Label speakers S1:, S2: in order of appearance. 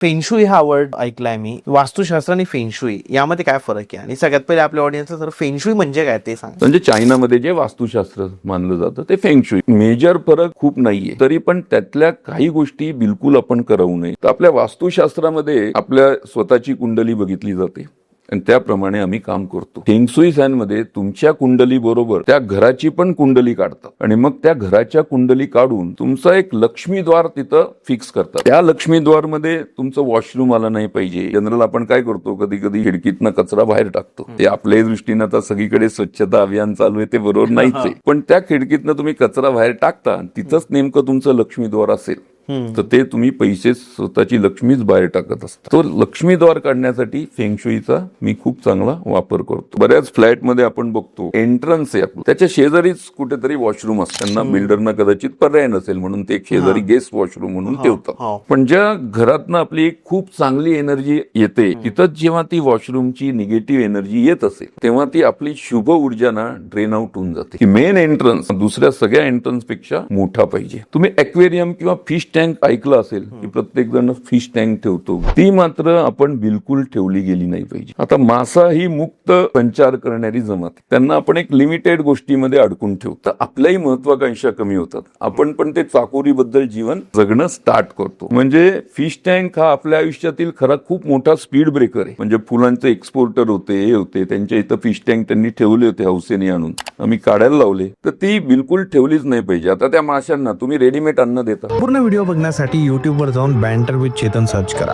S1: Feng shui हा word ऐकलाय मी. वास्तुशास्त्र आणि feng shui यामध्ये काय फरक आहे? आणि सगळ्यात पहिले आपल्या ऑडियन्सला सर फेंगशुई म्हणजे काय ते सांग.
S2: म्हणजे चायनामध्ये जे वास्तुशास्त्र मानलं जातं ते फेंगशुई. मेजर फरक खूप नाहीये, तरी पण त्यातल्या काही गोष्टी बिलकुल आपण करवू नये. तर आपल्या वास्तुशास्त्रामध्ये आपल्या स्वतःची कुंडली बघितली जाते आणि त्याप्रमाणे आम्ही काम करतो. फेंगशुई मध्ये तुमच्या कुंडली बरोबर त्या घराची पण कुंडली काढतात आणि मग त्या घराच्या कुंडली काढून तुमचा एक लक्ष्मीद्वार तिथं फिक्स करतात. त्या लक्ष्मीद्वार मध्ये तुमचं वॉशरूम आलं नाही पाहिजे. जनरल आपण काय करतो, कधी कधी खिडकीतनं कचरा बाहेर टाकतो. ते आपल्या दृष्टीनं आता सगळीकडे स्वच्छता अभियान चालू आहे, ते बरोबर नाहीच आहे. पण त्या खिडकीतनं तुम्ही कचरा बाहेर टाकता, तिथंच नेमकं तुमचं लक्ष्मीद्वार असेल तर ते तुम्ही पैसे स्वतःची लक्ष्मीच बाहेर टाकत असता. तो लक्ष्मीद्वार काढण्यासाठी फेंगशुईचा मी खूप चांगला वापर करतो. बऱ्याच फ्लॅटमध्ये आपण बघतो एंट्रन्स आहे आपलं, त्याच्या शेजारीच कुठेतरी वॉशरूम असतं. त्यांना बिल्डरना कदाचित पर्याय नसेल म्हणून ते शेजारी गेस्ट वॉशरूम म्हणून ठेवतात. पण ज्या घरातनं आपली एक खूप चांगली एनर्जी येते, तिथंच जेव्हा ती वॉशरूमची निगेटिव्ह एनर्जी येत असेल तेव्हा ती आपली शुभ ऊर्जा ना ड्रेन आउट होऊन जाते. मेन एंट्रन्स दुसऱ्या सगळ्या एंट्रन्स पेक्षा मोठा पाहिजे. तुम्ही एक्वेरियम किंवा फिश टँक ऐकलं असेल की प्रत्येक जण फिश टँक ठेवतो, ती मात्र आपण बिलकुल ठेवली गेली नाही पाहिजे. आता मासा ही मुक्त संचार करणारी जमात, त्यांना आपण एक लिमिटेड गोष्टीमध्ये अडकून ठेवतो. आपल्याही महत्वाकांक्षा कमी होतात. आपण पण ते चाकोरीबद्दल जीवन जगणं स्टार्ट करतो. म्हणजे फिश टँक हा आपल्या आयुष्यातील खरा खूप मोठा स्पीड ब्रेकर आहे. म्हणजे फुलांचे एक्सपोर्टर होते, हे होते, त्यांच्या इथं फिश टँक त्यांनी ठेवले होते हौसेने आणून, आम्ही काढायला लावले, तर ती बिलकुल ठेवलीच नाही पाहिजे. आता त्या माशांना तुम्ही रेडीमेड अन्न देता.
S3: पूर्ण व्हिडिओ बघण्यासाठी YouTube वर जाऊन बँटर विथ चेतन सर्च करा.